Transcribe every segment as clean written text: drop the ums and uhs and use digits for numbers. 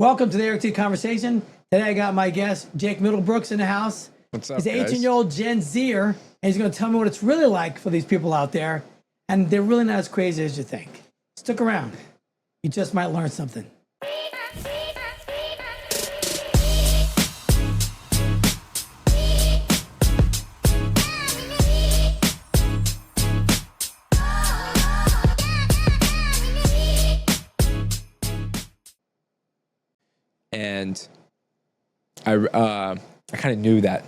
Welcome to the Eric T Conversation. Today I got my guest, Jake Middlebrooks, in the house. What's up, He's an guys? 18-year-old Gen Zer, and he's going to tell me what it's really like for these people out there. And they're really not as crazy as you think. Stick around. You just might learn something. And I kind of knew that,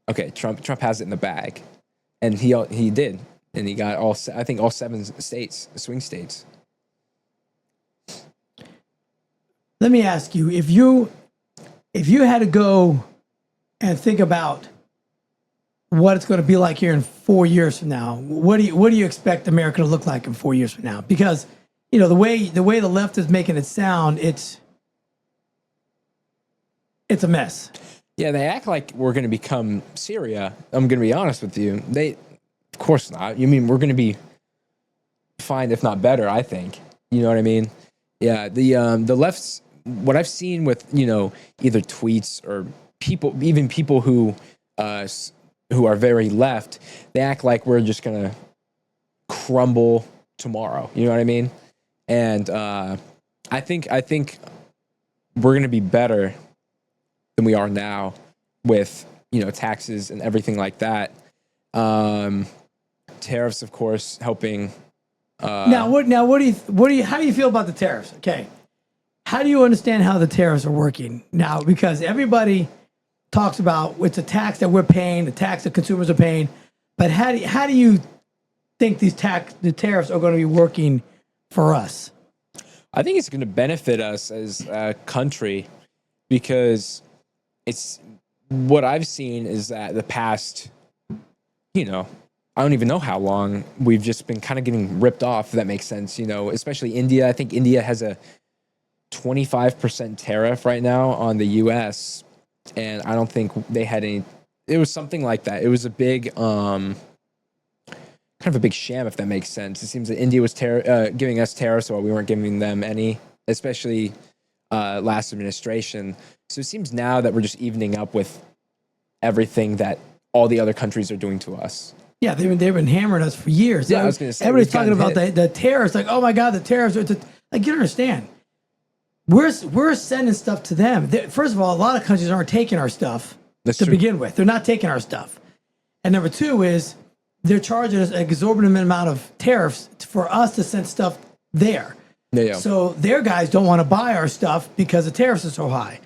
okay, Trump has it in the bag, and he did, and he got all 7 states, swing states. Let me ask you, if you had to go and think about what it's going to be like here in 4 years from now, what do you expect America to look like in 4 years from now? Because the way the left is making it sound, it's a mess. Yeah, they act like we're going to become Syria. I'm going to be honest with you. Of course not. You mean we're going to be fine, if not better, I think. You know what I mean? Yeah, the left's, what I've seen with, either tweets or people who are very left, they act like we're just going to crumble tomorrow. You know what I mean? And I think we're going to be better than we are now with, taxes and everything like that. Tariffs, of course, helping. How do you feel about the tariffs? Okay. How do you understand how the tariffs are working now? Because everybody talks about it's a tax that we're paying, the tax that consumers are paying. But how do you think the tariffs are going to be working for us? I think it's going to benefit us as a country, because it's what I've seen is that the past, I don't even know how long we've just been kind of getting ripped off, if that makes sense, especially India. I think India has a 25% tariff right now on the US, and I don't think they had any. It was something like that. It was a big kind of a big sham, if that makes sense. It seems that India was giving us tariffs while we weren't giving them any, especially last administration. So it seems now that we're just evening up with everything that all the other countries are doing to us. Yeah, they've been hammering us for years. Yeah, I was going to say, everybody's talking about the tariffs. Like, oh my God, the tariffs. Like, you don't understand. We're sending stuff to them. First of all, a lot of countries aren't taking our stuff to begin with. They're not taking our stuff. And number two is they're charging us an exorbitant amount of tariffs for us to send stuff there. Yeah. So their guys don't want to buy our stuff because the tariffs are so high.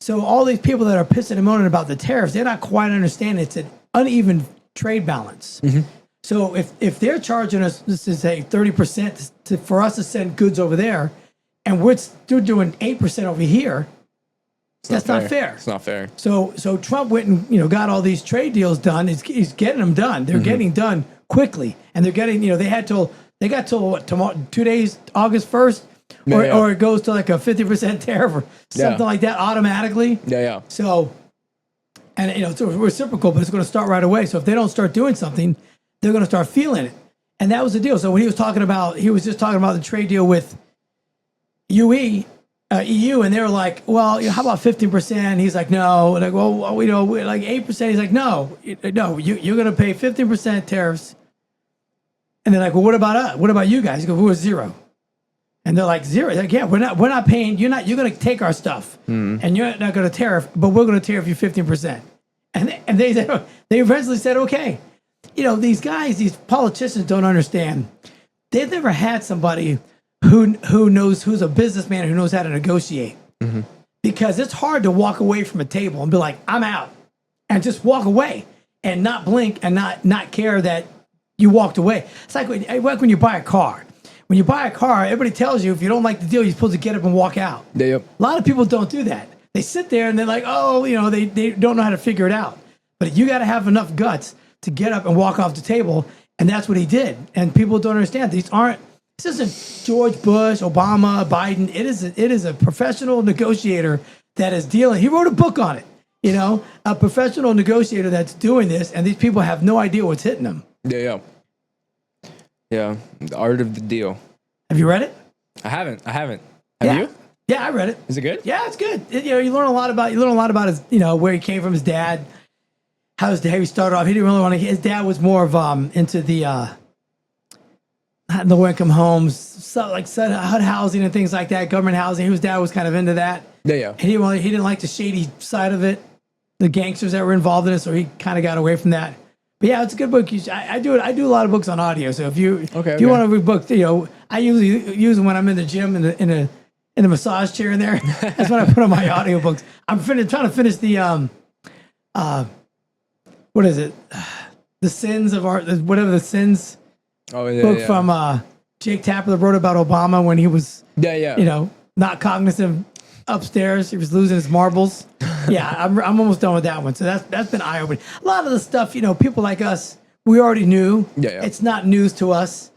So all these people that are pissing and moaning about the tariffs, they're not quite understanding it's an uneven trade balance. Mm-hmm. So if they're charging us, this is say 30% for us to send goods over there, and we're still doing 8% over here, that's not fair. It's not fair. So Trump went and got all these trade deals done. He's getting them done. They're getting done quickly, and they're getting they got till what, tomorrow, 2 days, August 1st. Or it goes to like a 50% tariff or something like that automatically. Yeah. So, and it's reciprocal, but it's going to start right away. So if they don't start doing something, they're going to start feeling it. And that was the deal. So when he was just talking about the trade deal with EU, and they were like, well, how about 15%? He's like, no. Like, well, like 8%. He's like, no, you're going to pay 15% tariffs. And they're like, well, what about us? What about you guys? He goes, we're 0. And they're like, 0. Like, yeah, we're not paying. You're going to take our stuff, and you're not going to tariff, but we're going to tariff you 15%. And they eventually said, okay. These guys, these politicians don't understand. They've never had somebody who knows, who's a businessman who knows how to negotiate. Mm-hmm. Because it's hard to walk away from a table and be like, I'm out, and just walk away and not blink and not care that you walked away. It's like when you buy a car. When you buy a car, everybody tells you if you don't like the deal, you're supposed to get up and walk out. Yep. A lot of people don't do that. They sit there and they're like, they don't know how to figure it out. But you got to have enough guts to get up and walk off the table, and that's what he did. And people don't understand. This isn't George Bush, Obama, Biden. It is a professional negotiator that is dealing. He wrote a book on it. A professional negotiator that's doing this, and these people have no idea what's hitting them. Yeah. The Art of the Deal. Have you read it? I haven't. Have Yeah. you? Yeah, I read it. Is it good? Yeah, it's good. You learn a lot about his, where he came from, his dad, how he started off. He didn't really want to. His dad was more of into the low income homes, so like HUD housing and things like that, government housing. His dad was kind of into that. Yeah. And he didn't like the shady side of it, the gangsters that were involved in it. So he kind of got away from that. But yeah, it's a good book. I do a lot of books on audio. So if you want to read books, I usually use them when I'm in the gym in the massage chair in there. That's when I put on my audiobooks. I'm trying to finish the what is it? The Sins of Art, whatever the Sins book from Jake Tapper that wrote about Obama when he was not cognizant upstairs. He was losing his marbles. Yeah, I'm almost done with that one. So that's been eye opening. A lot of the stuff, people like us, we already knew. Yeah. It's not news to us.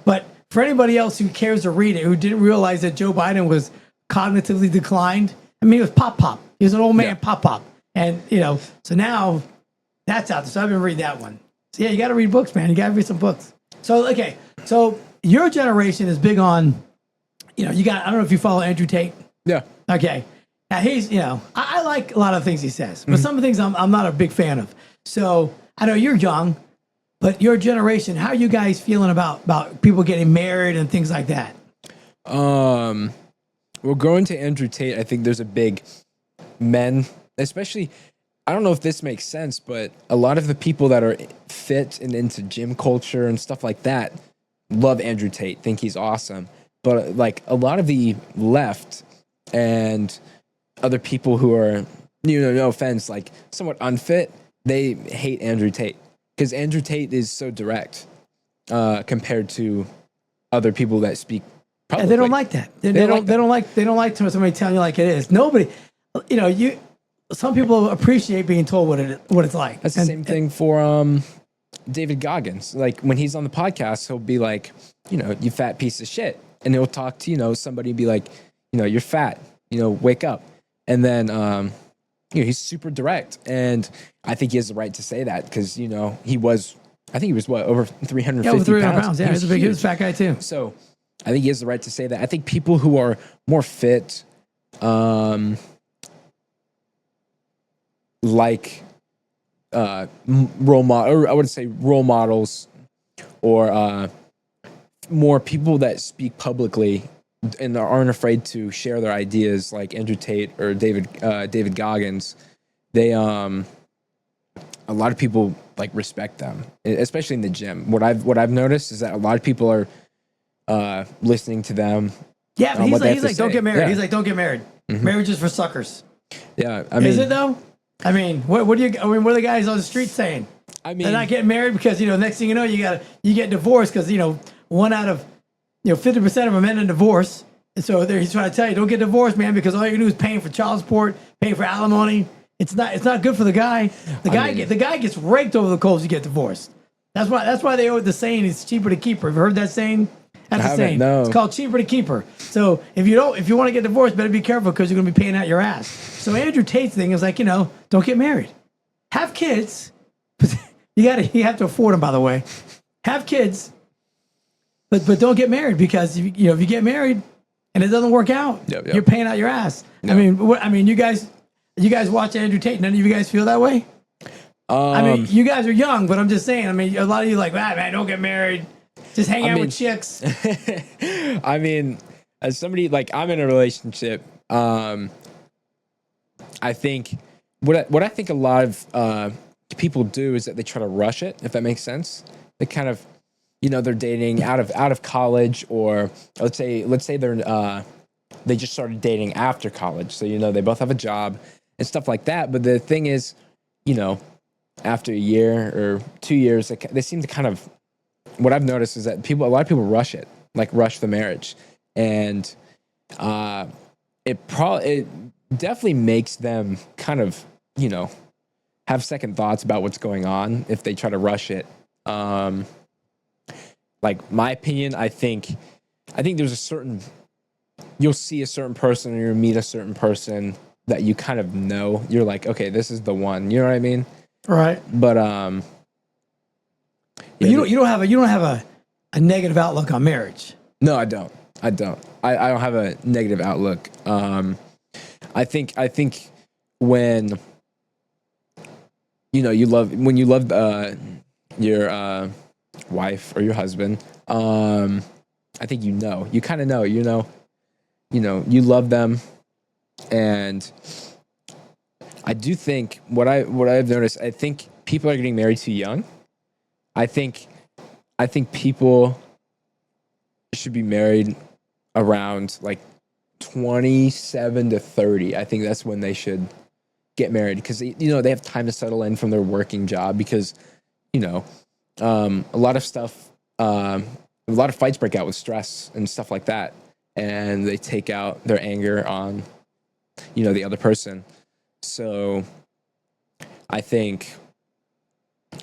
But for anybody else who cares to read it, who didn't realize that Joe Biden was cognitively declined, I mean, he was pop. He was an old man pop. And, so now that's out there. So I've been reading that one. So yeah, you got to read books, man. You got to read some books. So, okay. So your generation is big on, I don't know if you follow Andrew Tate. Yeah. Okay. Now he's, I like a lot of things he says, but some of the things I'm not a big fan of. So I know you're young, but your generation, how are you guys feeling about people getting married and things like that? Well, going to Andrew Tate, I think there's a big men, especially, I don't know if this makes sense, but a lot of the people that are fit and into gym culture and stuff like that love Andrew Tate, think he's awesome. But like a lot of the left and other people who are, no offense, like somewhat unfit, they hate Andrew Tate because Andrew Tate is so direct compared to other people that speak publicly. And they don't like that. They don't like somebody telling you like it is. Nobody, some people appreciate being told what it's like. That's the same thing for David Goggins. Like when he's on the podcast, he'll be like, you fat piece of shit. And he'll talk to, somebody and be like, you're fat, wake up. And then, he's super direct. And I think he has the right to say that because, he was over 350 over 300 pounds. Yeah, he was a fat guy too. So I think he has the right to say that. I think people who are more fit, like role model, or I would say role models, or more people that speak publicly and aren't afraid to share their ideas, like Andrew Tate or David Goggins. They a lot of people like respect them, especially in the gym. What I've noticed is that a lot of people are listening to them. Yeah, but he's like, don't get married. Yeah. He's like, don't get married. Mm-hmm. Marriage is for suckers. Yeah, is it though? I mean, what are the guys on the street saying? I mean, they're not getting married because next thing you know, you get divorced because 1 out of 50% of them end in divorce, and so he's trying to tell you, don't get divorced, man, because all you do is paying for child support, paying for alimony. It's not good for the guy. The guy gets raked over the coals. You get divorced. That's why they owe it the saying. It's cheaper to keep her. Have you heard that saying? That's the saying. No. It's called cheaper to keep her. So if you want to get divorced, better be careful because you're going to be paying out your ass. So Andrew Tate's thing is like, don't get married, have kids. You have to afford them, by the way. Have kids, but don't get married because if you get married and it doesn't work out, you're paying out your ass. Yep. I mean, you guys watch Andrew Tate. None of you guys feel that way. I mean, you guys are young, but I'm just saying. I mean, a lot of you like, man, don't get married. Just hang out with chicks. I mean, as somebody like I'm in a relationship, I think what I think a lot of people do is that they try to rush it. If that makes sense, they kind of, they're dating out of college, or let's say they're they just started dating after college, so they both have a job and stuff like that. But the thing is, after a year or 2 years, they seem to kind of. What I've noticed is that a lot of people rush it, like rush the marriage, and it definitely makes them kind of have second thoughts about what's going on if they try to rush it. Like my opinion, I think there's you'll see a certain person or you'll meet a certain person that you kind of know. You're like, okay, this is the one. You know what I mean? Right. But you don't have a negative outlook on marriage. No, I don't. I don't. I don't have a negative outlook. I think when when you love your wife or your husband, I think you kind of know, you love them, and I do think what I've noticed, I think people are getting married too young. I think people should be married around like 27 to 30. I think that's when they should get married, because they have time to settle in from their working job, because a lot of stuff, a lot of fights break out with stress and stuff like that, and they take out their anger on the other person. So I think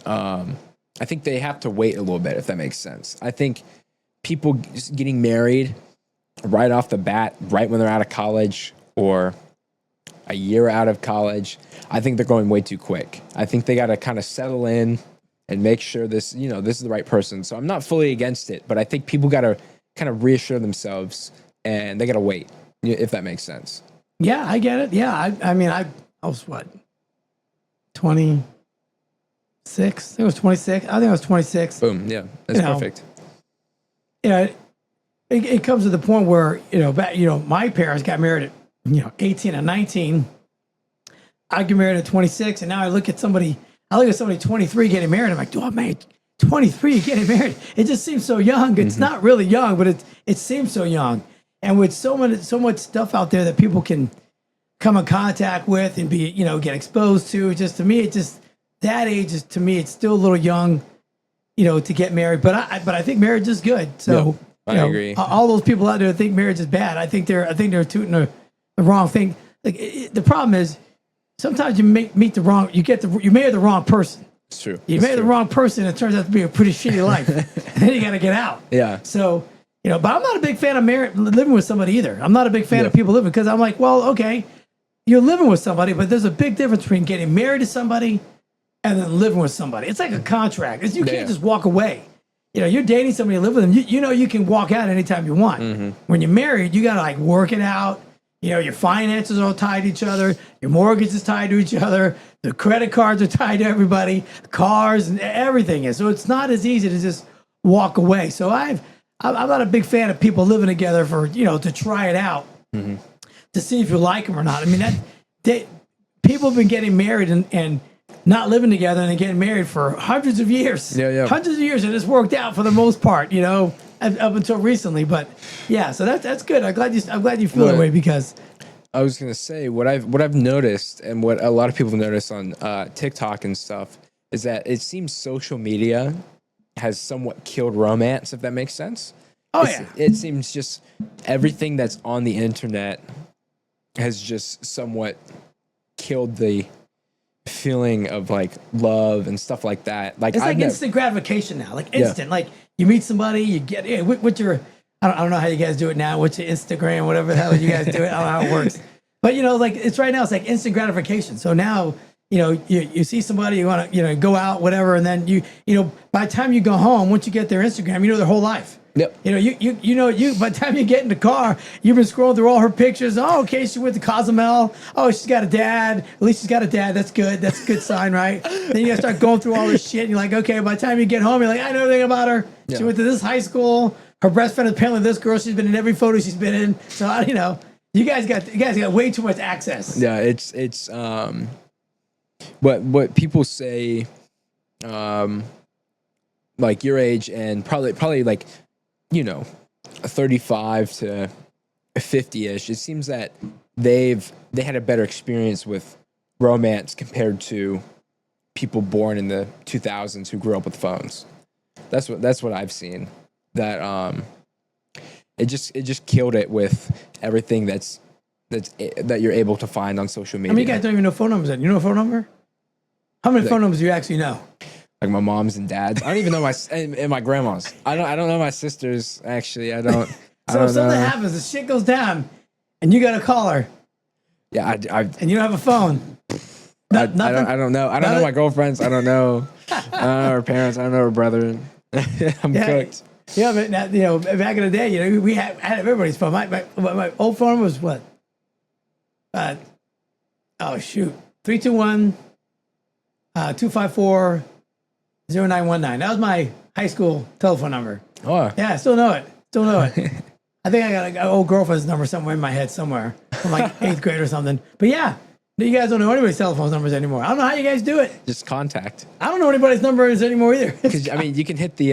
they have to wait a little bit, if that makes sense. I think people just getting married right off the bat, right when they're out of college or a year out of college, I think they're going way too quick. I think they got to kind of settle in and make sure this is the right person. So I'm not fully against it, but I think people got to kind of reassure themselves, and they got to wait, if that makes sense. Yeah, I get it. Yeah, I mean, I was what, 26? I think it was 26. I think I was 26. Boom. Yeah, that's perfect. It comes to the point where my parents got married at 18 and 19. I get married at 26, and now I look at somebody 23 getting married. I'm like, oh man, 23 getting married. It just seems so young. It's not really young, but it seems so young. And with so much stuff out there that people can come in contact with and be get exposed to, just to me, that age is, to me, it's still a little young, to get married. But I think marriage is good. So I agree. All those people out there that think marriage is bad, I think they're tooting the wrong thing. Like the problem is, sometimes you meet the wrong, you marry the wrong person. It's true. You marry the wrong person, it turns out to be a pretty shitty life. And then you got to get out. Yeah. So, but I'm not a big fan of living with somebody either. I'm not a big fan of people living, because I'm like, well, okay, you're living with somebody, but there's a big difference between getting married to somebody and then living with somebody. It's like a contract. You can't just walk away. You're dating somebody, you live with them. You can walk out anytime you want. Mm-hmm. When you're married, you got to like work it out. Your finances are all tied to each other. Your mortgage is tied to each other. The credit cards are tied to everybody. Cars and everything is. So it's not as easy to just walk away. So I'm not a big fan of people living together for to try it out, to see if you like them or not. I mean, people have been getting married and not living together, and then getting married for hundreds of years. Yeah. Hundreds of years, and it's worked out for the most part. Up until recently, but yeah, so that's good. I'm glad you feel that way, because I was gonna say what I've noticed, and what a lot of people notice on TikTok and stuff, is that it seems social media has somewhat killed romance, if that makes sense. It seems just everything that's on the internet has just somewhat killed the feeling of like love and stuff like that. Like, it's like instant gratification now, like instant. Like, you meet somebody, you get what's your, I don't know how you guys do it now. What's your Instagram, whatever the hell you guys do it. I don't know how it works. But like it's right now, it's like instant gratification. So now, you see somebody, you want to, go out, whatever, and then by the time you go home, once you get their Instagram, you know their whole life. Yep. You by the time you get in the car, you've been scrolling through all her pictures. Oh, okay, she went to Cozumel. Oh, she's got a dad. At least she's got a dad. That's good. That's a good sign, right? Then you gotta start going through all this shit, and you're like, okay, by the time you get home, you're like, I know everything about her. Yeah. She went to this high school. Her best friend is apparently this girl. She's been in every photo she's been in. So you guys got way too much access. Yeah, it's what people say, like your age, and probably like 35 to 50-ish. It seems that they had a better experience with romance compared to people born in the 2000s who grew up with phones. That's what I've seen. That it just killed it with everything that you're able to find on social media. I mean, you guys don't even know phone numbers. You know a phone number? How many phone numbers do you actually know? Like my mom's and dad's. I don't even know my grandma's. I don't know my sister's, actually. I don't. So if something happens, the shit goes down, and you got to call her. Yeah, and you don't have a phone. I don't know. I don't know my girlfriends. I don't know her parents. I don't know her brother. I'm cooked. Yeah, but now, back in the day, we had everybody's phone. My old phone was what? Oh shoot, 321 254 0919. That was my high school telephone number. Oh, Yeah, I still know it. Still know it. I think I got an old girlfriend's number somewhere in my head somewhere from like 8th grade or something. But yeah, you guys don't know anybody's telephone numbers anymore. I don't know how you guys do it. just contact. I don't know anybody's numbers anymore either. Because I mean, you can hit the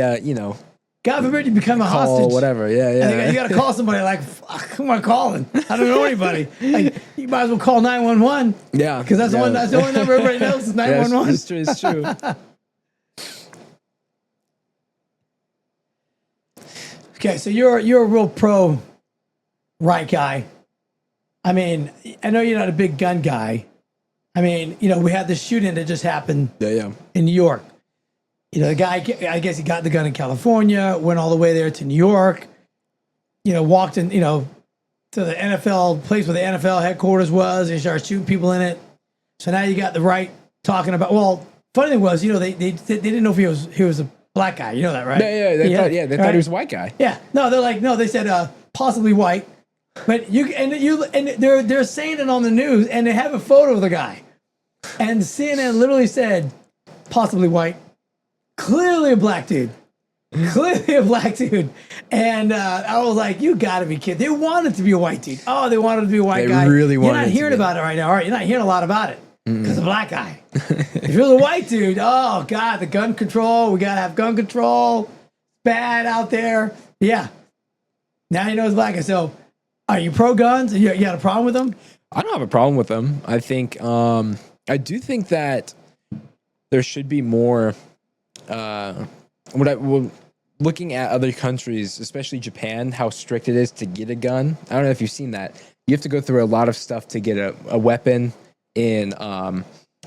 God forbid you become a call, hostage. whatever. Yeah, yeah. You got to call somebody like, fuck, who am I calling? I don't know anybody. Like, you might as well call 911. Yeah, Because that's the only number everybody knows is 911. It's true. It's true. Okay, so you're a real pro right guy. I mean, I know you're not a big gun guy. I mean, we had this shooting that just happened Yeah. in New York. The guy, I guess he got the gun in California, went all the way there to New York, walked in, to the NFL place where the NFL headquarters was, and started shooting people in it. So now you got the right talking about, well, funny thing was, they didn't know if he was a black guy. You know that, right? Yeah. They thought he was a white guy. Yeah. No, they're like, no, they said possibly white. But they're saying it on the news, and they have a photo of the guy. And CNN literally said, possibly white. Clearly a black dude. Clearly a black dude. And I was like, you got to be kidding. They wanted to be a white dude. Oh, they wanted to be a white guy. They really wanted You're not hearing about it right now, all right? You're not hearing a lot about it because of a black guy. If you're the white dude, oh, God, the gun control. We got to have gun control. Bad out there. Yeah. Now you know it's black guy. So are you pro guns? You got a problem with them? I don't have a problem with them. I think I do think that there should be more. Looking at other countries, especially Japan, how strict it is to get a gun. I don't know if you've seen that. You have to go through a lot of stuff to get a weapon in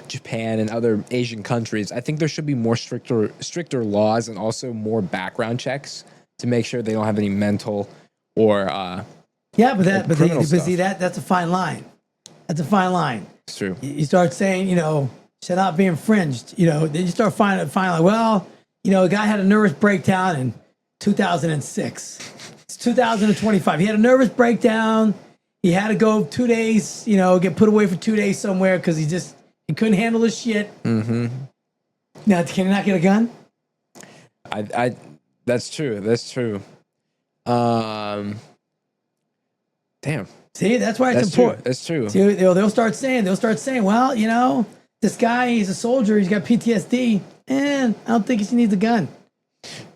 Japan and other Asian countries. I think there should be more stricter laws and also more background checks to make sure they don't have any mental or see that's a fine line. That's a fine line. It's true. You start saying, should not be infringed. Then you start finding like, well, a guy had a nervous breakdown in 2006. It's 2025. He had a nervous breakdown. He had to go 2 days, get put away for 2 days somewhere because he couldn't handle his shit. Mm-hmm. Now, can he not get a gun? That's true. That's true. Damn. See, that's why it's important. That's true. See, they'll start saying, well, this guy, he's a soldier, he's got PTSD, and I don't think he needs a gun.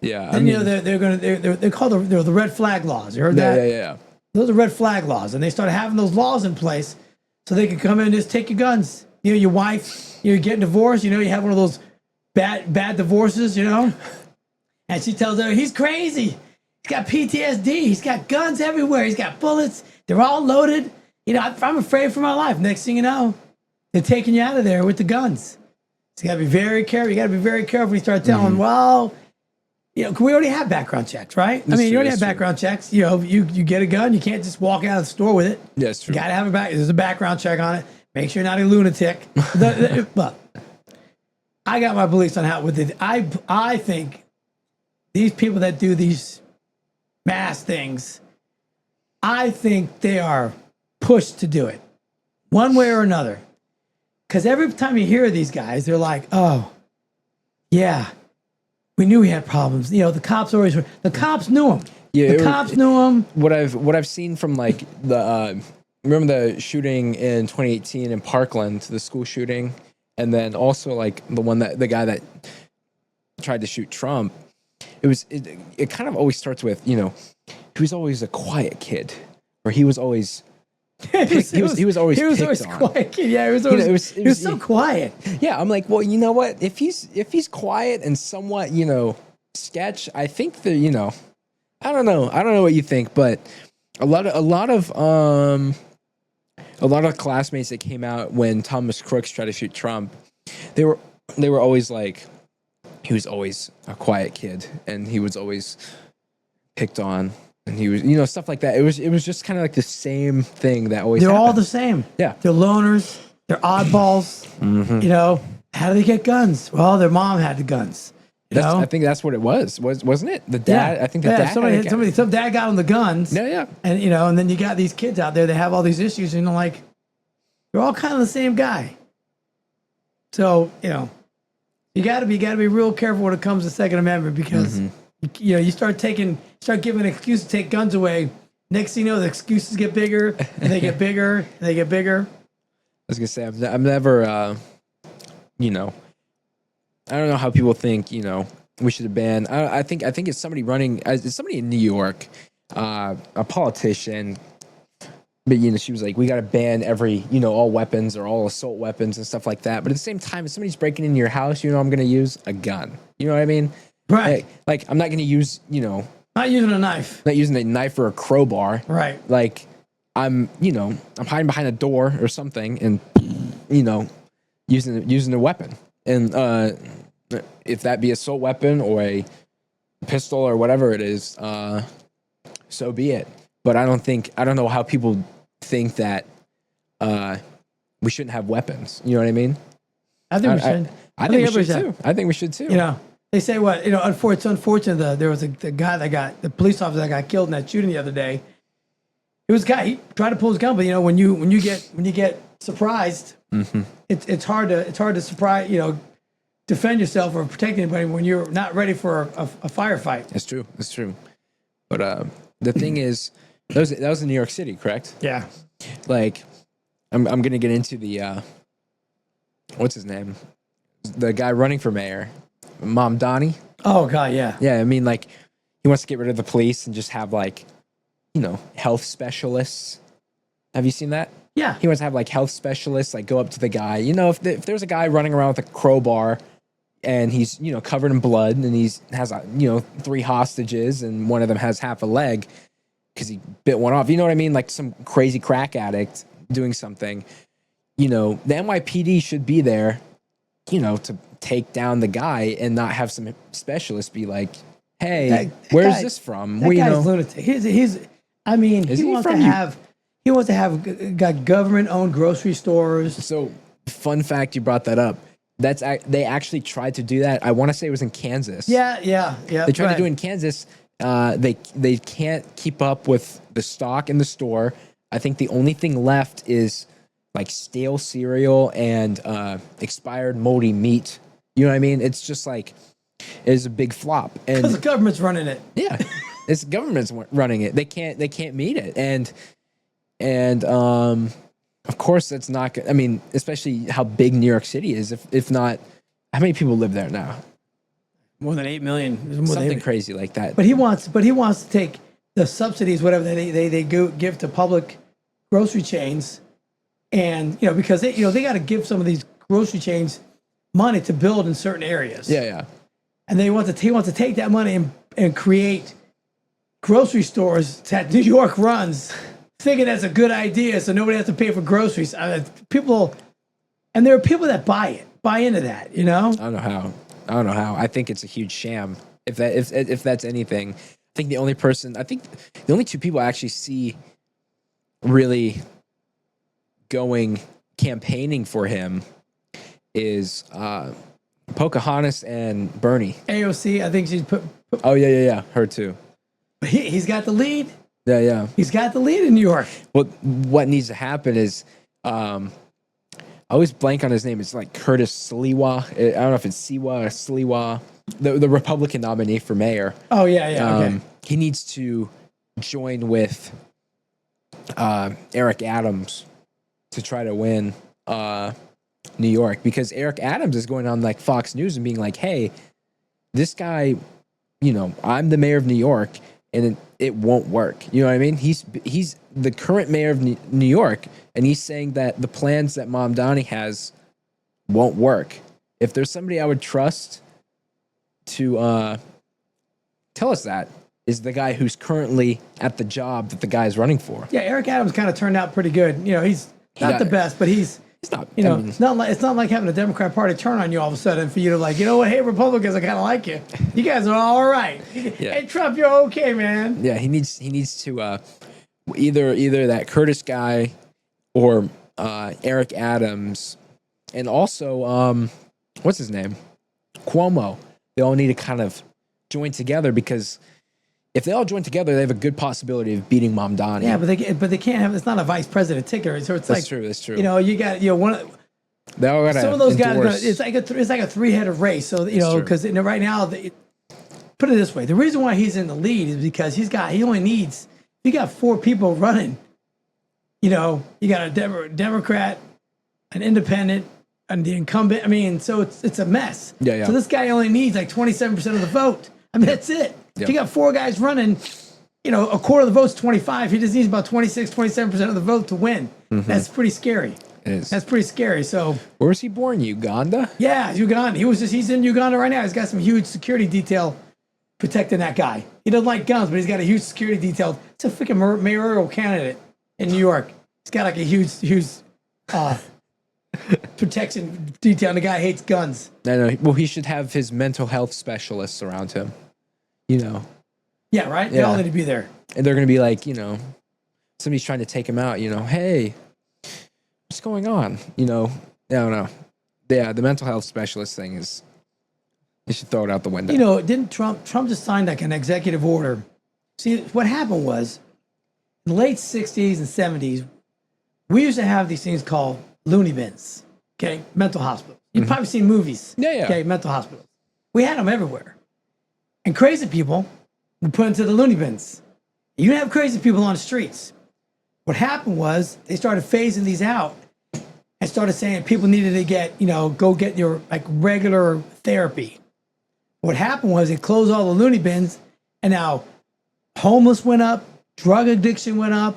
Yeah, and they're called the red flag laws. You heard that? Yeah. Those are red flag laws, and they started having those laws in place so they can come in and just take your guns. Your wife, you're getting divorced. You have one of those bad divorces. And she tells her he's crazy. He's got PTSD. He's got guns everywhere. He's got bullets. They're all loaded. I'm afraid for my life. Next thing you know, they're taking you out of there with the guns. So you got to be very careful. You got to be very careful when you start telling, well, we already have background checks, right? You already have background checks. You get a gun, you can't just walk out of the store with it. Yeah, it's true. You got to have there's a background check on it. Make sure you're not a lunatic. But I got my beliefs on how I think these people that do these mass things, I think they are pushed to do it one way or another. Because every time you hear these guys, they're like, oh, yeah, we knew we had problems. The cops knew him. Yeah, the cops knew him. What I've seen from like remember the shooting in 2018 in Parkland, the school shooting, and then also like the guy that tried to shoot Trump. It kind of always starts with, he was always a quiet kid, or he was always he was always quiet kid. Yeah, he was so quiet. Yeah, I'm like, well, you know what? If he's quiet and somewhat, sketch, I think that, I don't know what you think, but a lot of classmates that came out when Thomas Crooks tried to shoot Trump, they were always like, he was always a quiet kid and he was always picked on. And he was, stuff like that. It was just kind of like the same thing that always happened. All the same. Yeah. They're loners. They're oddballs. Mm-hmm. How do they get guns? Well, their mom had the guns. I think that's what it wasn't it? The dad. I think the dad. Some dad got on the guns. Yeah. And and then you got these kids out there that have all these issues, and like they're all kind of the same guy. So you got to be real careful when it comes to Second Amendment because you start giving an excuse to take guns away. Next thing you know, the excuses get bigger and they get bigger and they get bigger. I was gonna say I'm never I don't know how people think we should have banned. I think it's somebody running. It's somebody in New York, a politician. But she was like, we got to ban every all weapons or all assault weapons and stuff like that. But at the same time, if somebody's breaking into your house, I'm going to use a gun. You know what I mean? Right. Like I'm not going to use not using a knife. Not using a knife or a crowbar. Right. Like I'm hiding behind a door or something and using a weapon. And if that be assault weapon or a pistol or whatever it is, so be it. But I don't know how people think that we shouldn't have weapons. You know what I mean? I think we should. I think we should too. I think we should too. They say it's unfortunate there was the guy the police officer that got killed in that shooting the other day. It was a guy, he tried to pull his gun, but when you get surprised, it's hard to surprise, defend yourself or protect anybody when you're not ready for a firefight. It's true. But the thing is, that was in New York City, correct? Yeah. Like, I'm gonna get into the what's his name? The guy running for mayor, Mamdani. Oh God, yeah. Yeah, I mean, like, he wants to get rid of the police and just have health specialists. Have you seen that? Yeah. He wants to have health specialists go up to the guy. If there's a guy running around with a crowbar and he's covered in blood and has 3 hostages and one of them has half a leg because he bit one off. You know what I mean? Like some crazy crack addict doing something. The NYPD should be there, to take down the guy and not have some specialist be like, "Hey, where's this from?" That guy's lunatic. He wants to have government-owned grocery stores. So, fun fact, you brought that up. They actually tried to do that. I want to say it was in Kansas. Yeah. They tried to do it in Kansas. They can't keep up with the stock in the store. I think the only thing left is stale cereal and expired moldy meat. You know what I mean? It's just it's a big flop. And because the government's running it. Yeah, it's the government's running it. They can't meet it. And of course that's not good. I mean, especially how big New York City is. If not, how many people live there now? More than 8 million. Something crazy like that. But he wants to take the subsidies, whatever they give to public grocery chains, and because they got to give some of these grocery chains money to build in certain areas. Yeah. And he wants to take that money and create grocery stores that New York runs, thinking that's a good idea, so nobody has to pay for groceries. There are people that buy into that. I don't know how. I think it's a huge sham. If that's anything, I think the only 2 people I actually see really campaigning for him is Pocahontas and Bernie. AOC, I think she's put. Oh yeah, her too. He's got the lead. Yeah. He's got the lead in New York. Well, what needs to happen is, I always blank on his name. It's Curtis Sliwa. I don't know if it's Siwa or Sliwa, the Republican nominee for mayor. Oh yeah. Okay. He needs to join with Eric Adams to try to win New York, because Eric Adams is going on Fox News and being like, "Hey, this guy, I'm the mayor of New York." And it won't work. You know what I mean? He's the current mayor of New York, and he's saying that the plans that Mamdani has won't work. If there's somebody I would trust to tell us that, is the guy who's currently at the job that the guy is running for. Yeah, Eric Adams kind of turned out pretty good. He's not the best, but he's not. It's not like having the Democrat Party turn on you all of a sudden for you to what? Hey, Republicans, I kind of like you. You guys are all right. Yeah. Hey, Trump, you're okay, man. Yeah, he needs to either that Curtis guy or Eric Adams, and also what's his name, Cuomo. They all need to kind of join together, because if they all join together, they have a good possibility of beating Mamdani. Yeah, but they can't have. It's not a vice president ticket, so it's That's like true. That's true. You know, you got one. They all gotta Some of those guys, endorse. it's like a three-headed race. So you know, true. because right now, put it this way: the reason why he's in the lead is because he only needs. You got 4 people running. You know, you got a Democrat, an independent, and the incumbent. I mean, so it's a mess. Yeah. So this guy only needs like 27% of the vote. I mean, that's it. Yeah. If you got 4 guys running, you know, a quarter of the vote's 25. He just needs about 26, 27% of the vote to win. That's pretty scary. It is. That's pretty scary. So Where was he born? Uganda? yeah, Uganda. He's in Uganda right now. He's got some huge security detail protecting that guy. He doesn't like guns, but he's got a huge security detail. It's a freaking mayoral candidate in New York. He's got like a huge protection detail. And the guy hates guns. I know. Well, he should have his mental health specialists around him. You know, Yeah, right? They all need to be there. and they're gonna be like, you know, somebody's trying to take him out. You know, hey, what's going on? You know, I don't know. Yeah, the mental health specialist thing is. You should throw it out the window. You know, didn't Trump just signed like an executive order? See, what happened was in the late 60s and 70s, we used to have these things called loony bins, okay? Mental hospitals. You've probably seen movies. Yeah. Okay, mental hospitals. We had them everywhere. And crazy people were put into the loony bins. You didn't have crazy people on the streets. What happened was they started phasing these out and started saying people needed to get, you know, go get your like regular therapy. What happened was they closed all the loony bins, and now homeless went up, drug addiction went up,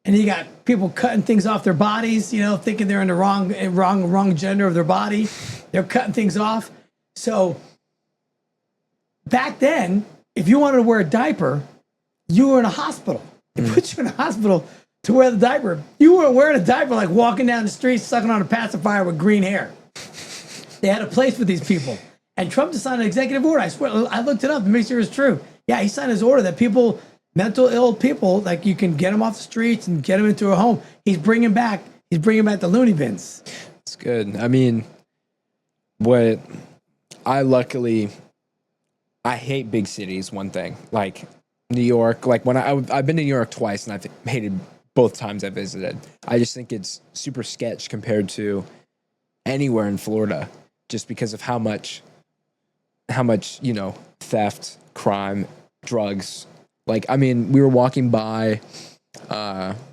and you got people cutting things off their bodies, you know, thinking they're in the wrong gender of their body. They're cutting things off. So back then, if you wanted to wear a diaper, you were in a hospital. They put you in a hospital to wear the diaper. You weren't wearing a diaper like walking down the street sucking on a pacifier with green hair. They had a place for these people. And Trump just signed an executive order. I swear, I looked it up to make sure it's true. Yeah, he signed his order that people, mental ill people, like you can get them off the streets and get them into a home. He's bringing back the loony bins. It's good. I mean, what I luckily, I hate big cities. One thing, like New York, like when I've been to New York twice, and I've hated both times I visited. I just think it's super sketch compared to anywhere in Florida, just because of how much, you know, theft, crime, drugs. Like, I mean, we were walking by,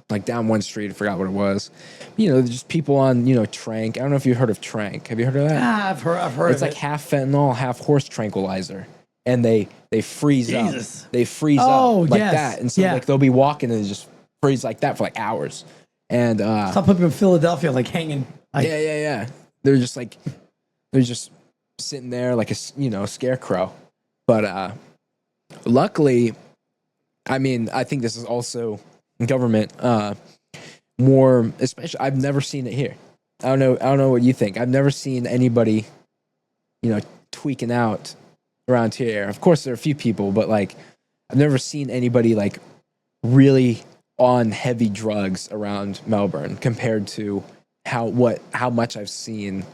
like down one street, I forgot what it was. You know, just people on, you know, Trank. I don't know if you heard of Trank. Have you heard of that? I've heard It's of like it. half fentanyl, half horse tranquilizer. And they freeze Jesus. up. They freeze Oh, up like yes. that. And so Yeah. like they'll be walking and they just freeze like that for like hours. And Some people in Philadelphia like hanging. Like, yeah. They're just sitting there like a, you know, scarecrow. But luckily, I mean, I think this is also government more, especially I've never seen it here. I don't know what you think. I've never seen anybody, you know, tweaking out around here. Of course there are a few people, but like I've never seen anybody like really on heavy drugs around Melbourne compared to how much I've seen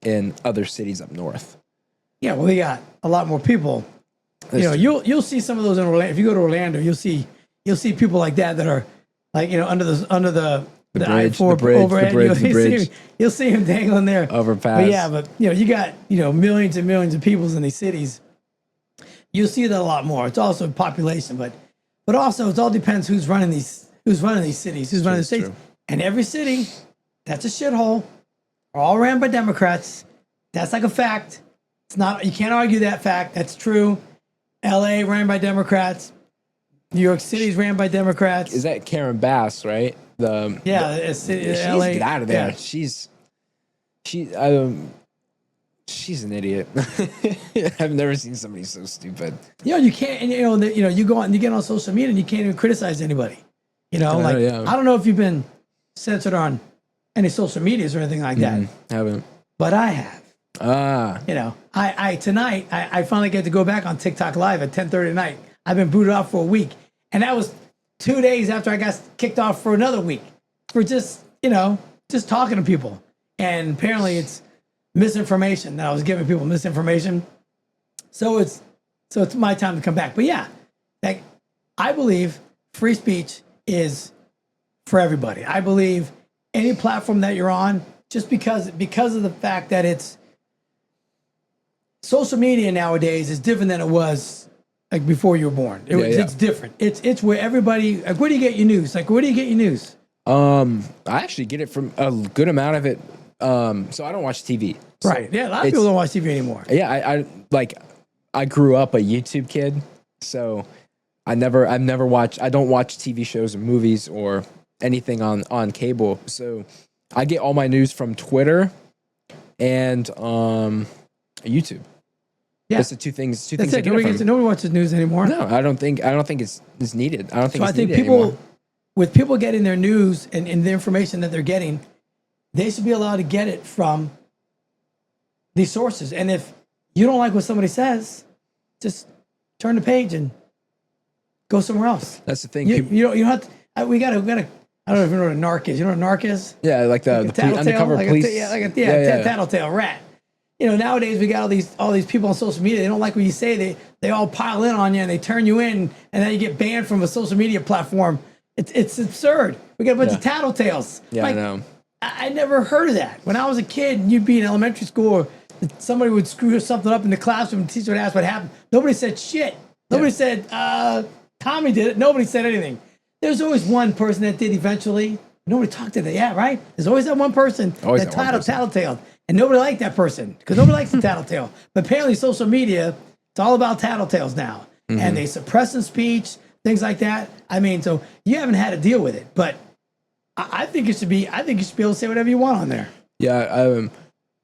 in other cities up north. yeah, well, they got a lot more people. You know, you'll see some of those in Orlando. If you go to Orlando, you'll see people like that are like, you know, under the bridge, I-4 the bridge, overhead. the bridge, You'll the bridge. You'll see him dangling there. Overpass. But yeah, you know, you got, you know, millions and millions of people in these cities. You'll see that a lot more. It's also population, but also it all depends who's running these cities, who's running the states. true. And every city, that's a shithole. Are all ran by Democrats. That's like a fact. It's not, you can't argue that fact. That's true. LA ran by Democrats. New York City's ran by Democrats. Is that Karen Bass, right? Yeah, it's She needs LA. to get out of there. Yeah. She's an idiot. I've never seen somebody so stupid. You know, you can't, and you go on, and you get on social media, and you can't even criticize anybody. You know, like yeah. I don't know if you've been censored on any social medias or anything like that, Haven't. but I have. Ah, You know, I tonight I finally get to go back on TikTok Live at 10:30 at night. I've been booted off for a week, and that was 2 days after I got kicked off for another week for just talking to people. And apparently it's misinformation that I was giving people misinformation. So it's my time to come back. But yeah, like I believe free speech is for everybody. I believe any platform that you're on, just because of the fact that it's social media nowadays is different than it was like before you were born. It's different. It's where everybody like, where do you get your news? Like where do you get your news? I actually get it from a good amount of it. So I don't watch TV. So Right. Yeah, a lot of people don't watch TV anymore. Yeah, I grew up a YouTube kid, so I don't watch TV shows or movies or anything on cable. So I get all my news from Twitter and YouTube. Yeah, that's the two things. That's it. Nobody watches news anymore. No, I don't think it's needed. I don't think. So I think people getting their news and the information that they're getting, they should be allowed to get it from these sources. And if you don't like what somebody says, just turn the page and go somewhere else. That's the thing. You don't have to. We gotta. I don't know if you know what a narc is. You know what a narc is? Yeah, like the undercover police. Tattletale rat. You know, nowadays we got all these people on social media. They don't like what you say. They all pile in on you and they turn you in, and then you get banned from a social media platform. It's absurd. We got a bunch of tattletales. Yeah, I know. I never heard of that. When I was a kid, and you'd be in elementary school, somebody would screw something up in the classroom, and the teacher would ask what happened. Nobody said shit. Nobody said Tommy did it. Nobody said anything. There's always one person that did eventually. Nobody talked to that. Yeah, right? There's always that one person that tattletale. And nobody liked that person because nobody likes the tattletale. But apparently social media, it's all about tattletales now. Mm-hmm. And they suppressing speech, things like that. I mean, so you haven't had to deal with it. But I think you should be able to say whatever you want on there. Yeah.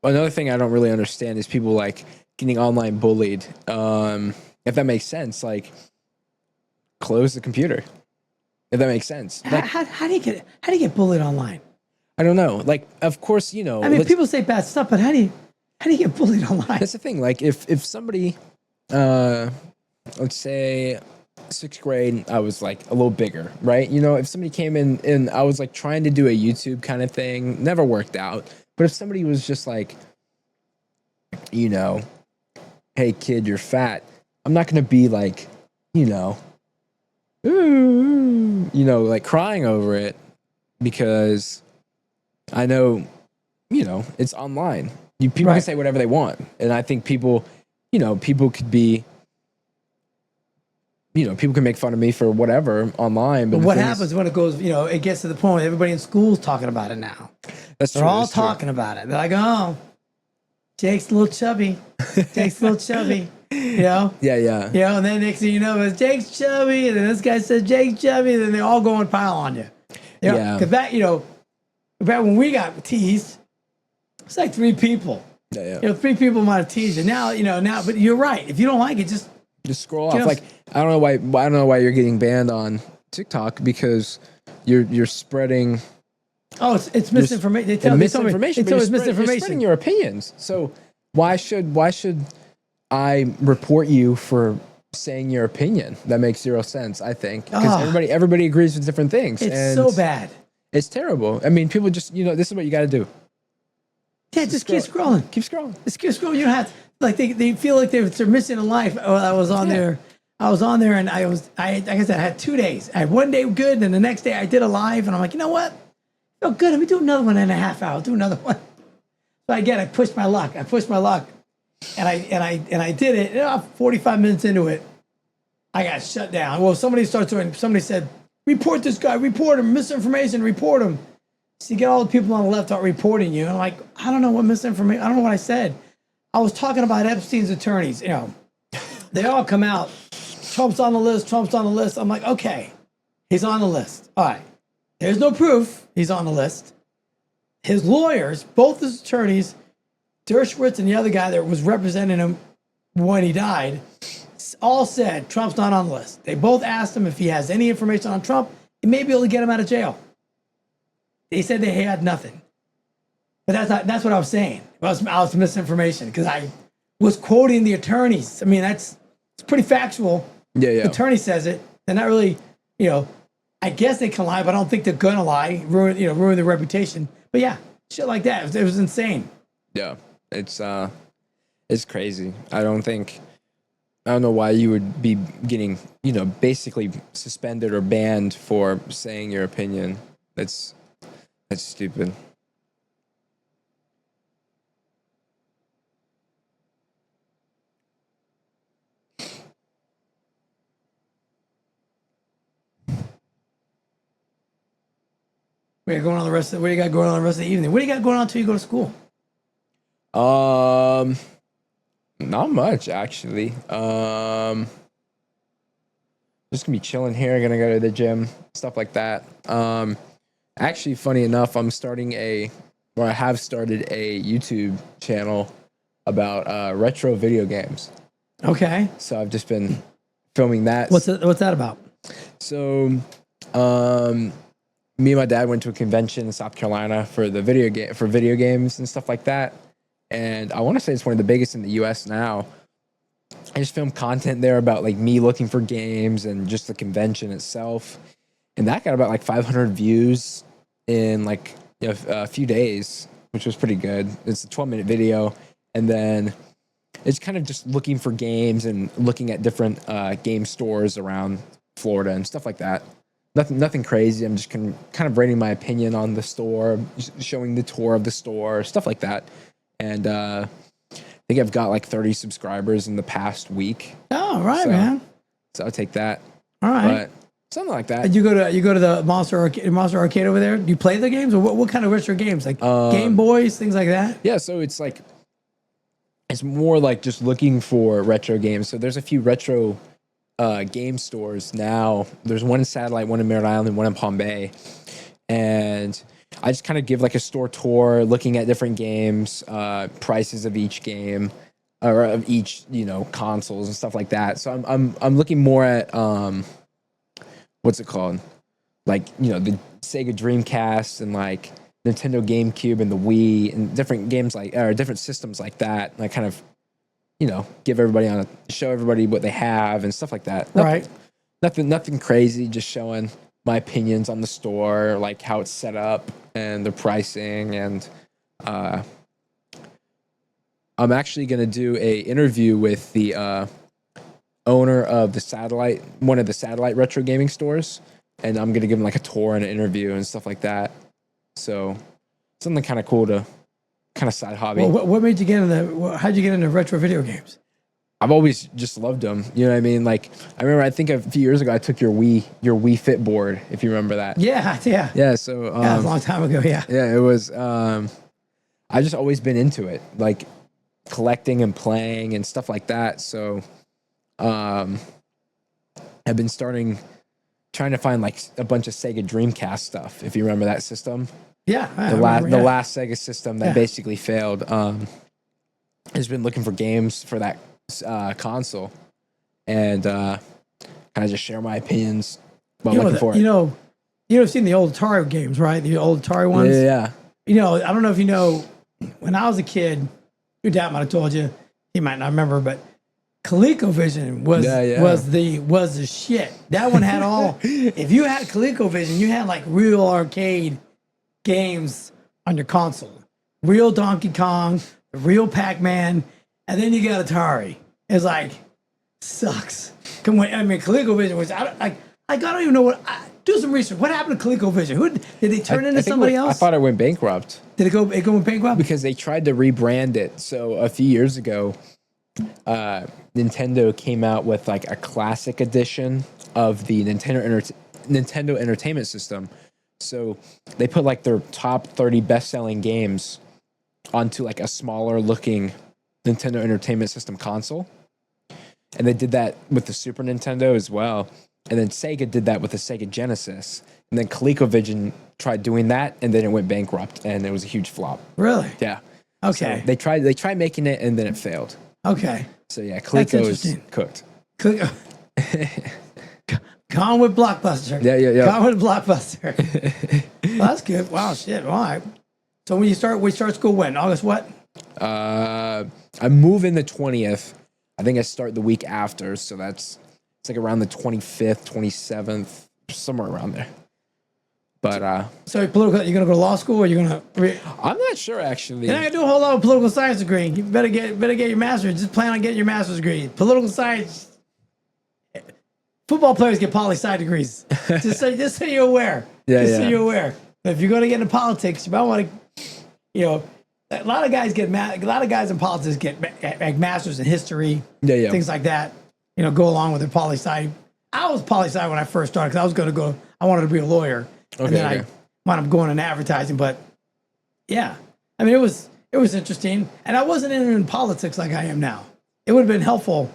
Another thing I don't really understand is people like getting online bullied. If that makes sense, like close the computer. If that makes sense. Like, how do you get bullied online? I don't know. Like, of course, you know. I mean, people say bad stuff, but how do you get bullied online? That's the thing. Like, if somebody, let's say, 6th grade, I was like a little bigger, right? You know, if somebody came in and I was like trying to do a YouTube kind of thing, never worked out. But if somebody was just like, you know, hey kid, you're fat, I'm not gonna be like, you know, like crying over it because I know, you know, it's online. People can say whatever they want. And I think people could be, you know, people can make fun of me for whatever online. But what happens when it goes, you know, it gets to the point where everybody in school's talking about it now. They're all talking about it. They're like, oh, Jake's a little chubby. Jake's a little chubby. You know? Yeah, yeah. You know, and then next thing you know, it's Jake's chubby. And then this guy says Jake's chubby. And then they all go and pile on you. You know? Yeah. Because back when we got teased, it's like 3 people. Yeah, yeah. You know, 3 people might have teased you. Now, but you're right. If you don't like it, just scroll off. Like, I don't know why you're getting banned on TikTok because you're spreading. Oh, it's misinformation. They tell me it's misinformation. You're spreading your opinions. So why should I report you for saying your opinion? That makes 0 sense. I think because everybody agrees with different things. It's so bad. It's terrible. I mean, people just this is what you got to do. Yeah, just keep scrolling. Keep scrolling. Just keep scrolling. You don't have to, like they feel like they're missing a life. Oh, I was on there. I was on there, and like I said, I had 2 days. I had one day good, and then the next day I did a live, and I'm like, you know what? Oh, good. Let me do another one in a half hour. I'll do another one. So again, I pushed my luck. And I did it. You know, 45 minutes into it, I got shut down. Well, somebody said, report this guy, report him, misinformation, report him. So you get all the people on the left out reporting you. And I'm like, I don't know what misinformation, I don't know what I said. I was talking about Epstein's attorneys. You know, they all come out. Trump's on the list. I'm like, okay, he's on the list. All right. There's no proof he's on the list. His lawyers, both his attorneys, Dershowitz and the other guy that was representing him when he died, all said Trump's not on the list. They both asked him if he has any information on Trump, it may be able to get him out of jail. They said they had nothing. But that's what I was saying. I was misinformation because I was quoting the attorneys. I mean, it's pretty factual. Yeah, yeah. The attorney says it. They're not really, I guess they can lie, but I don't think they're gonna lie, ruin their reputation. But yeah, shit like that. It was insane. Yeah, it's crazy. I don't think I don't know why you would be getting, basically suspended or banned for saying your opinion. That's stupid. What do you got going on the rest of the evening? What do you got going on until you go to school? Not much actually. Just gonna be chilling here. Gonna go to the gym, stuff like that. Actually, funny enough, I have started a YouTube channel about retro video games. Okay. So I've just been filming that. What's that about? So, me and my dad went to a convention in South Carolina for video games and stuff like that. And I want to say it's one of the biggest in the US now. I just filmed content there about like me looking for games and just the convention itself. And that got about like 500 views in like a few days, which was pretty good. It's a 12-minute video. And then it's kind of just looking for games and looking at different game stores around Florida and stuff like that. Nothing crazy. I'm just kind of rating my opinion on the store, showing the tour of the store, stuff like that. And I think I've got like 30 subscribers in the past week. Oh, right, man. So I'll take that. All right. But something like that. And you go to the Monster Arcade over there? Do you play the games, or what kind of retro games? Like Game Boys, things like that? Yeah, so it's more like just looking for retro games. So there's a few retro game stores now. There's one in Satellite, one in Merritt Island, and one in Palm Bay. And I just kind of give like a store tour, looking at different games, prices of each game, or of each consoles and stuff like that. So I'm looking more at what's it called, like the Sega Dreamcast and like Nintendo GameCube and the Wii and different games or different systems like that. And I kind of show everybody what they have and stuff like that. Right. Nothing crazy. Just showing my opinions on the store, like how it's set up and the pricing. And I'm actually going to do a interview with the owner of one of the Satellite retro gaming stores. And I'm going to give him like a tour and an interview and stuff like that. So something kind of cool to kind of side hobby. Well, what made you get how'd you get into retro video games? I've always just loved them. You know what I mean? Like, I remember, I think a few years ago, I took your Wii Fit board, if you remember that. Yeah. Yeah. So, that was a long time ago. Yeah. Yeah, it was, I just always been into it, like collecting and playing and stuff like that. So, I've been trying to find like a bunch of Sega Dreamcast stuff, if you remember that system. Yeah. The last Sega system that basically failed. Has been looking for games for that console, and kind of just share my opinions about looking for it. You've seen the old Atari games, right? The old Atari ones. Yeah. I don't know if you know. When I was a kid, your dad might have told you. He might not remember, but ColecoVision was the shit. That one had all. If you had ColecoVision, you had like real arcade games on your console, real Donkey Kong, real Pac-Man, and then you got Atari. It's like sucks. Come on, I mean ColecoVision was I don't even know do some research. What happened to ColecoVision? Who did they turn into somebody else? I thought it went bankrupt. Did it go bankrupt? Because they tried to rebrand it. So a few years ago, Nintendo came out with like a classic edition of the Nintendo Entertainment System. So they put like their top 30 best-selling games onto like a smaller looking Nintendo Entertainment System console. And they did that with the Super Nintendo as well. And then Sega did that with the Sega Genesis. And then ColecoVision tried doing that, and then it went bankrupt, and it was a huge flop. Really? Yeah. Okay. So they tried making it, and then it failed. Okay. So yeah, Coleco is cooked. Gone with Blockbuster. Yeah. Gone with Blockbuster. Well, that's good. Wow, shit. All right. So we start school when? August what? I move in the 20th. I think I start the week after, so it's like around the 25th, 27th, somewhere around there. But So political, you're gonna go to law school, or you're gonna? I'm not sure actually. You're not gonna do a whole lot of political science degree. You better get your master's. Just plan on getting your master's degree. Political science. Football players get poli-sci degrees. just so you're aware. So you're aware. But if you're going to get into politics, you might want to, a lot of guys in politics get like masters in history, things like that. Go along with their poli-sci. I was poli-sci when I first started because I wanted to be a lawyer, and then I wound up going in advertising. But yeah, I mean, it was interesting, and I wasn't in politics like I am now. It would have been helpful,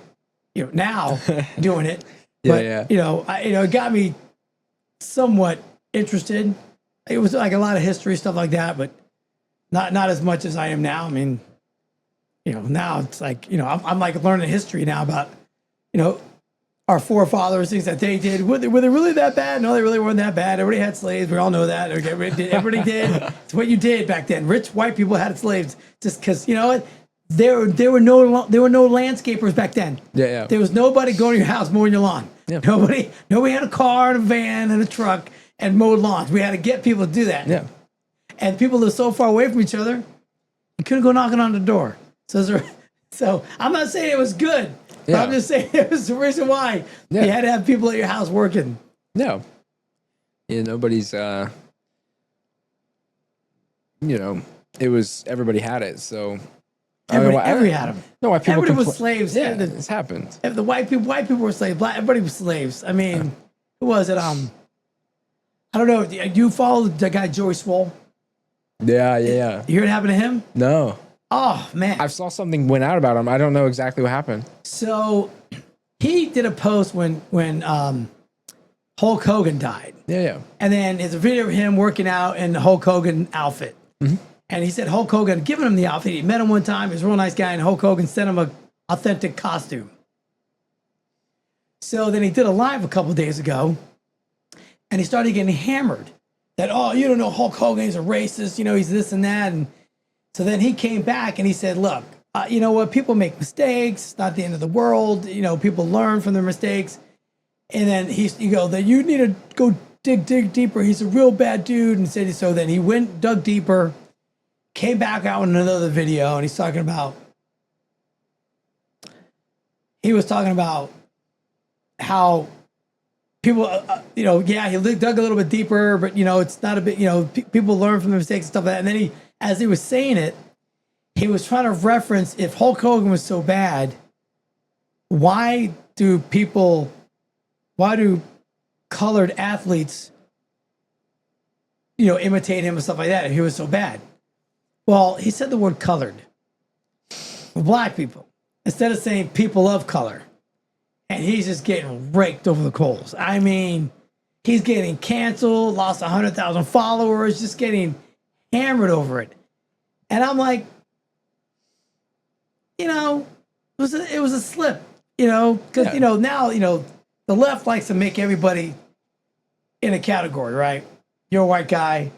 now doing it. But, it got me somewhat interested. It was like a lot of history, stuff like that, but not as much as I am now. I mean, now it's like, I'm like learning history now about, our forefathers, things that they did. Were they really that bad? No, they really weren't that bad. Everybody had slaves. We all know that. Everybody did. It's what you did back then. Rich white people had slaves just because, what? There were no landscapers back then. Yeah. There was nobody going to your house mowing your lawn. Yeah. Nobody had a car and a van and a truck and mowed lawns. We had to get people to do that. Yeah. And people live so far away from each other, you couldn't go knocking on the door. So I'm not saying it was good. But I'm just saying it was the reason why you had to have people at your house working. No. Yeah, nobody's it was everybody had it, so Everybody had them. No, why people everybody was slaves. Yeah, it's happened. If the white people were slaves. Everybody was slaves. I mean, who was it? I don't know. Do you follow the guy Joey Swoll? Yeah. You hear what happened to him? No. Oh man, I saw something went out about him. I don't know exactly what happened. So he did a post when Hulk Hogan died. Yeah. And then there's a video of him working out in the Hulk Hogan outfit. Mm-hmm. And he said Hulk Hogan had given him the outfit. He met him one time. He was a real nice guy, and Hulk Hogan sent him an authentic costume. So then he did a live a couple days ago, and he started getting hammered that, you don't know Hulk Hogan, he's a racist, he's this and that. And so then he came back and he said, look, you know what? People make mistakes. It's not the end of the world. People learn from their mistakes. And then that you need to go dig deeper. He's a real bad dude. And said so. Then he dug deeper, came back out with another video, and he was talking about how people, he dug a little bit deeper, but it's not a bit, people learn from their mistakes and stuff like that. And then as he was saying it, he was trying to reference, if Hulk Hogan was so bad, why do colored athletes, imitate him and stuff like that if he was so bad? Well, he said the word colored for black people instead of saying people of color. And he's just getting raked over the coals. I mean, he's getting canceled, lost 100,000 followers, just getting hammered over it. And I'm like, it was a slip, because, now, the left likes to make everybody in a category, right? You're a white guy.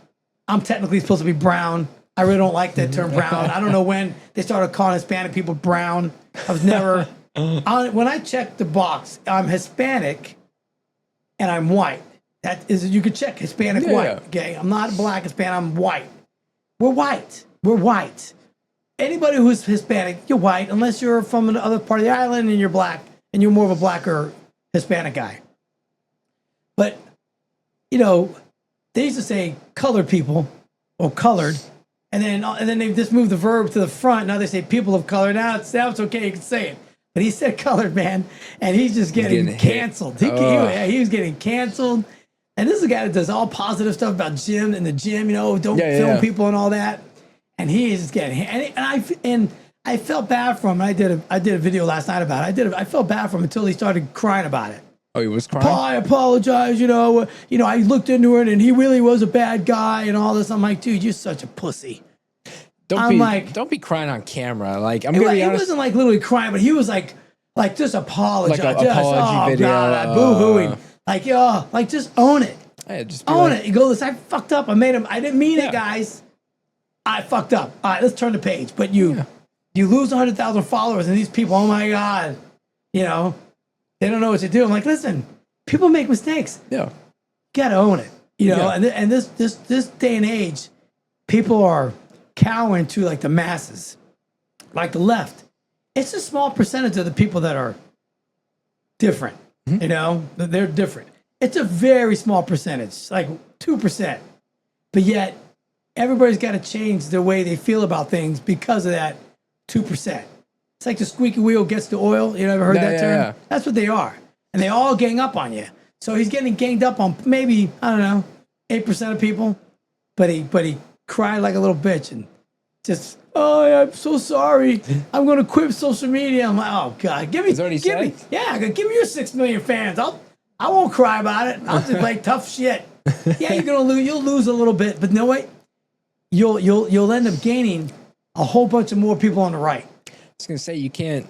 I'm technically supposed to be brown. I really don't like that term brown. I don't know when they started calling Hispanic people brown. I was never, when I checked the box, I'm Hispanic and I'm white. That is, you could check Hispanic, white. Yeah. Okay, I'm not black Hispanic, I'm white. We're white. Anybody who's Hispanic, you're white, unless you're from another part of the island and you're black, and you're more of a black or Hispanic guy. But, they used to say colored people, or colored, and then they just moved the verb to the front. Now they say people of color. Now it's okay, you can say it. But he said colored, man, and he's just getting canceled. He was getting canceled. And this is a guy that does all positive stuff about gym and the gym, don't film people and all that. And he is just getting, and I felt bad for him. I did a video last night about it. I felt bad for him until he started crying about it. Oh, he was crying? I apologize, I looked into it and he really was a bad guy and all this. I'm like, dude, you're such a pussy. Don't be crying on camera. Like, I'm gonna be honest. He wasn't like literally crying, but he was like just apologize. Like an apology video. God, boo-hooing. Like, just own it. Yeah, just own it. You go, listen, I fucked up. I didn't mean it, guys. I fucked up. All right, let's turn the page. But you lose 100,000 followers and these people, oh my God, they don't know what to do. I'm like, listen, people make mistakes. Yeah. You gotta own it. You know, Yeah. and this day and age, people are cowering to like the masses, like the left. It's a small percentage of the people that are different. You know, they're different. It's a very small percentage, like 2%. But yet, everybody's got to change the way they feel about things because of that 2%. It's like the squeaky wheel gets the oil. You ever heard that term? Yeah. That's what they are. And they all gang up on you. So he's getting ganged up on maybe, I don't know, 8% of people. But he cried like a little bitch and just, oh, I'm so sorry. I'm going to quit social media. I'm like, oh, God. Give me, that what he give me, said? yeah, give me your 6 million fans. I won't cry about it. I'll just like tough shit. Yeah, you're gonna lose. You'll lose a little bit, but you know what? You'll end up gaining a whole bunch of more people on the right. I was gonna say you can't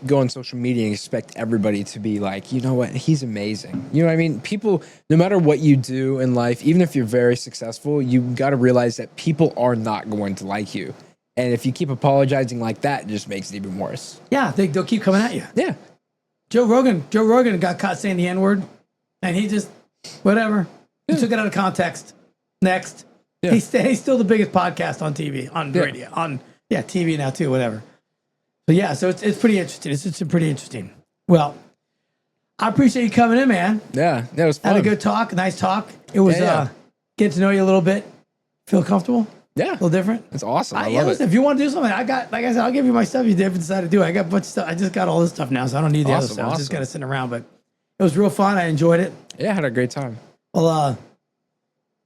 go on social media and expect everybody to be like, you know what, he's amazing. You know what I mean? People, no matter what you do in life, even if you're very successful, you got to realize that people are not going to like you. And if you keep apologizing like that, it just makes it even worse. Yeah, they'll keep coming at you. Yeah. Joe Rogan got caught saying the N-word, and he just whatever. He took it out of context. Next, Yeah. he's still the biggest podcast on TV, on radio, on TV now too. Whatever. But yeah, so it's pretty interesting. It's pretty interesting. Well, I appreciate you coming in, man. Yeah, that was fun. Had a good talk, nice talk. It was Yeah. getting to know you a little bit. Feel comfortable? Yeah. A little different? It's awesome. I Yeah, love listen, it. if you want to do something, like I said, I'll give you my stuff. You decide to do it. I got a bunch of stuff. I just got all this stuff now, so I don't need the other Awesome, stuff. I just awesome. got to sit around. But it was real fun. I enjoyed it. Yeah, I had a great time. Well,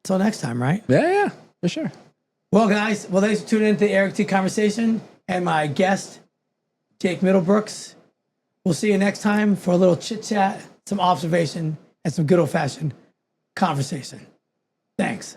until next time, right? Yeah, for sure. Well, guys, thanks for tuning in to the Eric T Conversation and my guest, Jake Middlebrooks. We'll see you next time for a little chit chat, some observation, and some good old fashioned conversation. Thanks.